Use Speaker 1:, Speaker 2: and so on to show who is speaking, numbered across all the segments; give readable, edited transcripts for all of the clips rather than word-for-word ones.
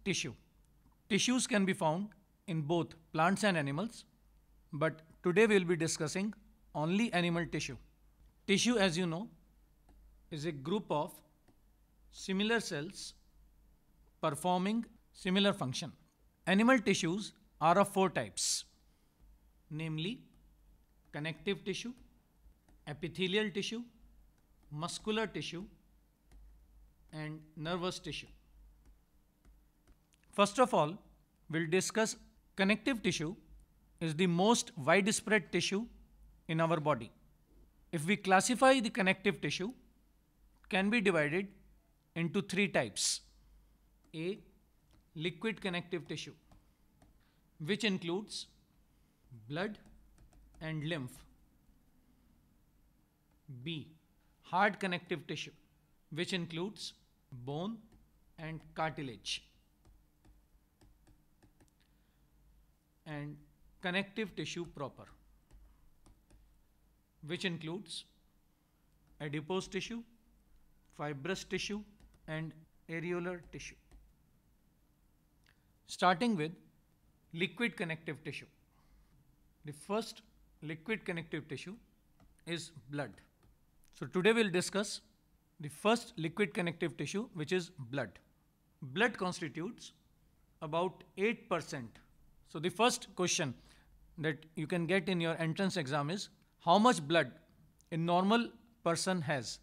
Speaker 1: tissue. Tissues can be found in both plants and animals, but today we will be discussing only animal tissue. Tissue, as you know, is a group of similar cells performing similar function. Animal tissues are of four types, namely connective tissue, epithelial tissue, muscular tissue, and nervous tissue. First of all, we'll discuss connective tissue is the most widespread tissue in our body. If we classify the connective tissue, it can be divided into three types. A. Liquid connective tissue, which includes blood and lymph. B. Hard connective tissue, which includes bone and cartilage. And connective tissue proper, which includes adipose tissue, fibrous tissue, and areolar tissue. Starting with liquid connective tissue. The first liquid connective tissue is blood. So today we'll discuss the first liquid connective tissue, which is blood. Blood constitutes about 8%. So the first question that you can get in your entrance exam is how much blood a normal person has.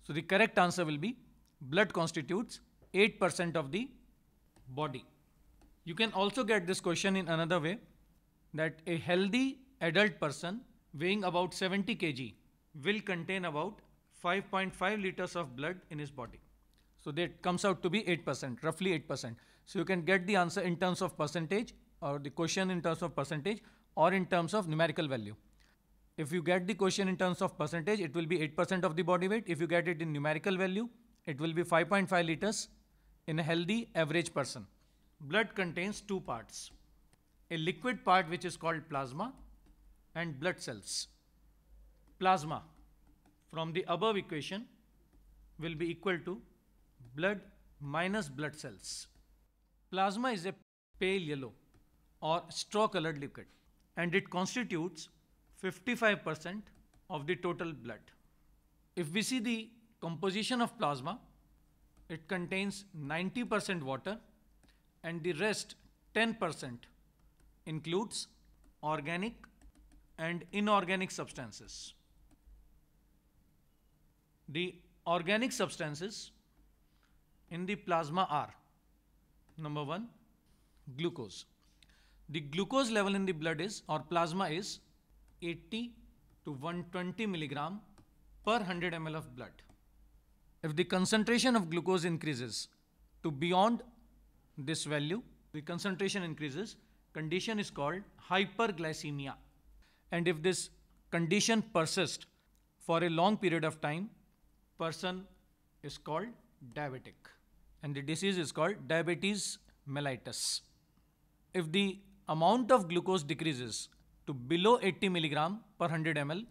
Speaker 1: So the correct answer will be blood constitutes 8% of the body. You can also get this question in another way, that a healthy adult person weighing about 70 kg will contain about 5.5 liters of blood in his body. So that comes out to be 8%, roughly 8%. So you can get the answer in terms of percentage, or the question in terms of percentage, or in terms of numerical value. If you get the question in terms of percentage, it will be 8% of the body weight. If you get it in numerical value, it will be 5.5 liters in a healthy average person. Blood contains two parts, a liquid part which is called plasma and blood cells. Plasma from the above equation will be equal to blood minus blood cells. Plasma is a pale yellow or straw colored liquid, and it constitutes 55% of the total blood. If we see the composition of plasma, it contains 90% water, and the rest 10% includes organic and inorganic substances. The organic substances in the plasma are: number one, glucose. The glucose level in the blood is, or plasma is, 80 to 120 milligram per 100 ml of blood. If the concentration of glucose increases to beyond this value, the concentration increases, condition is called hyperglycemia. And if this condition persists for a long period of time, person is called diabetic, and the disease is called diabetes mellitus. If the amount of glucose decreases to below 80 milligram per 100 ml,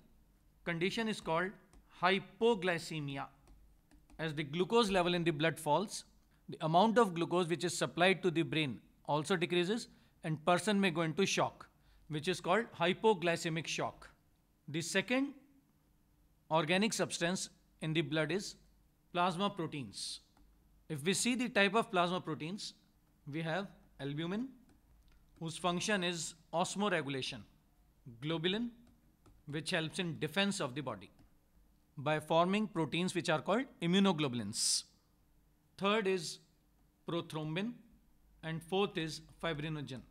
Speaker 1: condition is called hypoglycemia. As the glucose level in the blood falls, the amount of glucose which is supplied to the brain also decreases, and person may go into shock, which is called hypoglycemic shock. The second organic substance in the blood is plasma proteins. If we see the type of plasma proteins, we have albumin, whose function is osmoregulation; globulin, which helps in defense of the body by forming proteins which are called immunoglobulins. Third is prothrombin, and fourth is fibrinogen.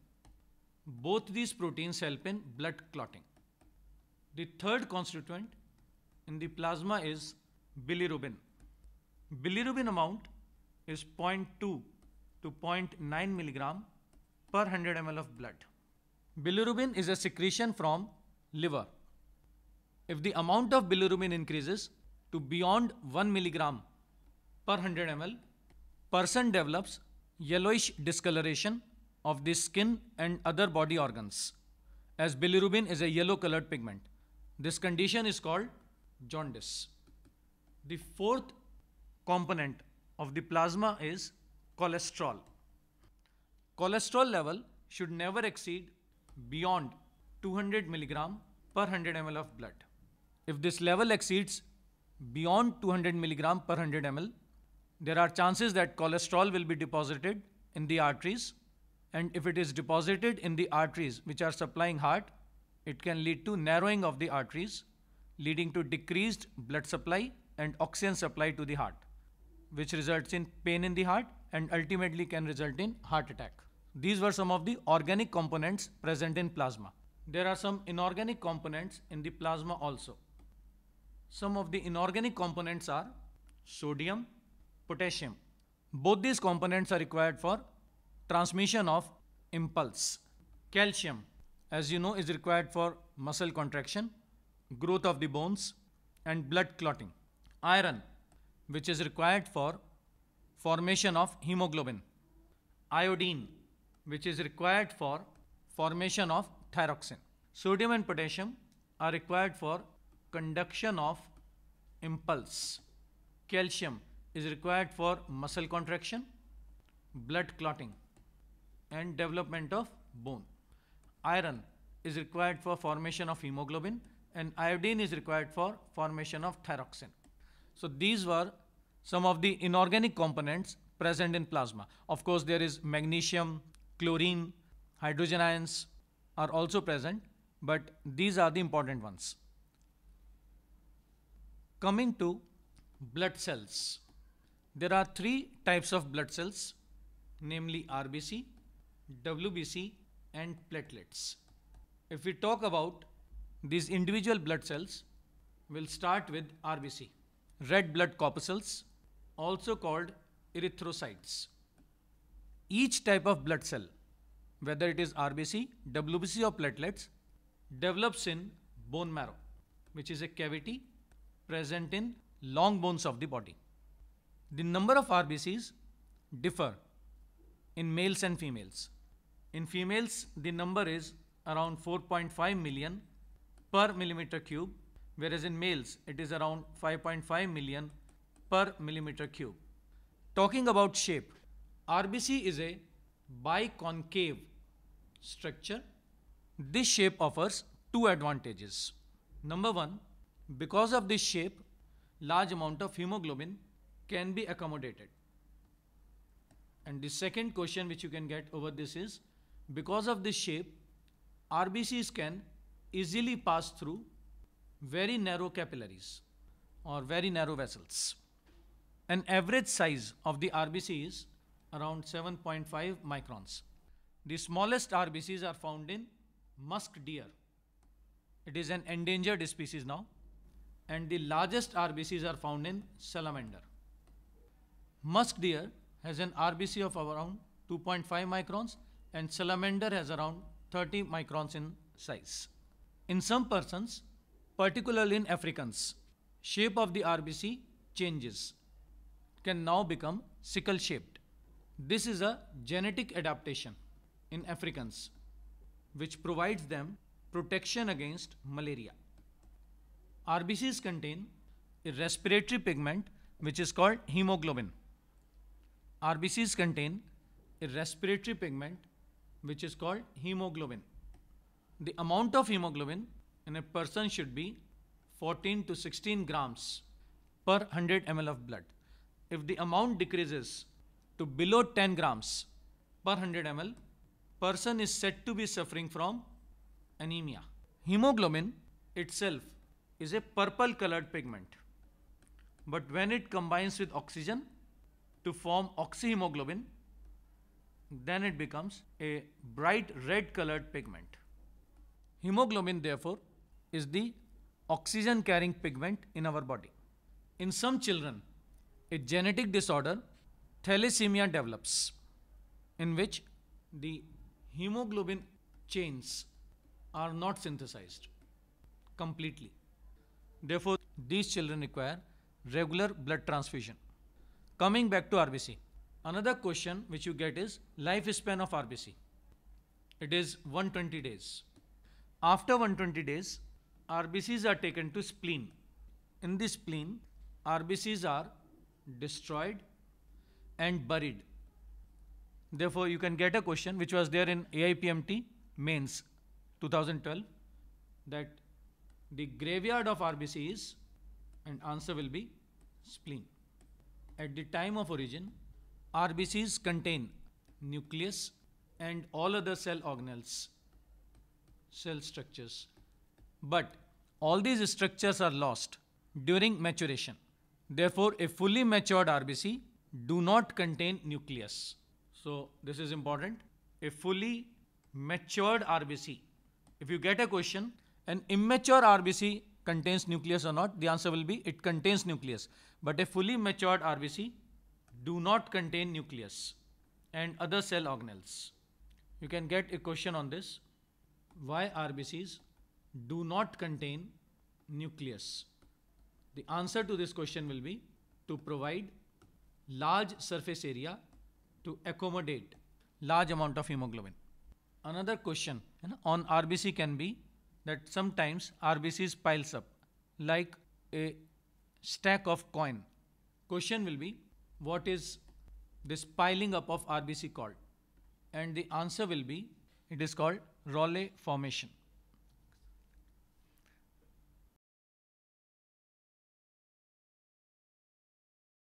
Speaker 1: Both these proteins help in blood clotting. The third constituent in the plasma is bilirubin. Bilirubin amount is 0.2 to 0.9 milligram per 100 ml of blood. Bilirubin is a secretion from liver. If the amount of bilirubin increases to beyond 1 milligram per 100 ml, person develops yellowish discoloration of the skin and other body organs, as bilirubin is a yellow colored pigment. This condition is called jaundice. The fourth component of the plasma is cholesterol. cholesterol level should never exceed beyond 200 milligram per 100 ml of blood. If this level exceeds beyond 200 milligram per 100 ml, there are chances that cholesterol will be deposited in the arteries, and if it is deposited in the arteries which are supplying heart, it can lead to narrowing of the arteries, leading to decreased blood supply and oxygen supply to the heart, which results in pain in the heart and ultimately can result in heart attack. These were some of the organic components present in plasma. There are some inorganic components in the plasma also. Some of the inorganic components are sodium, potassium. Both these components are required for transmission of impulse. Calcium, as you know, is required for muscle contraction, growth of the bones, and blood clotting. Iron, which is required for formation of hemoglobin. Iodine, which is required for formation of thyroxine. Sodium and potassium are required for conduction of impulse. Calcium is required for muscle contraction, blood clotting, and development of bone. Iron is required for formation of hemoglobin, and iodine is required for formation of thyroxine. So these were some of the inorganic components present in plasma. Of course, there is magnesium, chlorine, hydrogen ions are also present, but these are the important ones. Coming to blood cells. There are three types of blood cells, namely RBC, WBC, and platelets. If we talk about these individual blood cells, we'll start with RBC, red blood corpuscles, also called erythrocytes. Each type of blood cell, whether it is RBC, WBC, or platelets, develops in bone marrow, which is a cavity present in long bones of the body. The number of RBCs differ in males and females. In females, the number is around 4.5 million per millimeter cube, whereas in males, it is around 5.5 million per millimeter cube. Talking about shape, RBC is a biconcave structure. This shape offers two advantages. Number one, because of this shape, large amount of hemoglobin can be accommodated. And the second question which you can get over this is, because of this shape, RBCs can easily pass through very narrow capillaries or very narrow vessels. An average size of the RBC is around 7.5 microns. The smallest RBCs are found in musk deer. It is an endangered species now. And the largest RBCs are found in salamander. Musk deer has an RBC of around 2.5 microns and salamander has around 30 microns in size. In some persons, particularly in Africans, shape of the RBC changes, can now become sickle shaped. This is a genetic adaptation in Africans which provides them protection against malaria. RBCs contain a respiratory pigment which is called hemoglobin. RBCs contain a respiratory pigment which is called hemoglobin. The amount of hemoglobin in a person should be 14 to 16 grams per 100 ml of blood. If the amount decreases to below 10 grams per 100 ml, person is said to be suffering from anemia. Hemoglobin itself is a purple colored pigment, but when it combines with oxygen to form oxyhemoglobin, then it becomes a bright red colored pigment. Hemoglobin, therefore, is the oxygen carrying pigment in our body. In some children, a genetic disorder, thalassemia, develops, in which the hemoglobin chains are not synthesized completely. Therefore, these children require regular blood transfusion. Coming back to RBC, another question which you get is lifespan of RBC. It is 120 days. After 120 days, RBCs are taken to spleen. In the spleen, RBCs are destroyed and buried. Therefore, you can get a question which was there in AIPMT mains 2012, that the graveyard of RBC is, and answer will be spleen. At the time of origin, RBCs contain nucleus and all other cell organelles, cell structures. But all these structures are lost during maturation. Therefore, a fully matured RBC do not contain nucleus. So this is important. A fully matured RBC. If you get a question, an immature RBC contains nucleus or not, the answer will be it contains nucleus. But a fully matured RBC do not contain nucleus and other cell organelles. You can get a question on this. Why RBCs do not contain nucleus? The answer to this question will be to provide large surface area to accommodate large amount of hemoglobin. Another question on RBC can be that sometimes RBCs piles up like a stack of coin. Question will be, what is this piling up of RBC called? And the answer will be, it is called Rayleigh formation.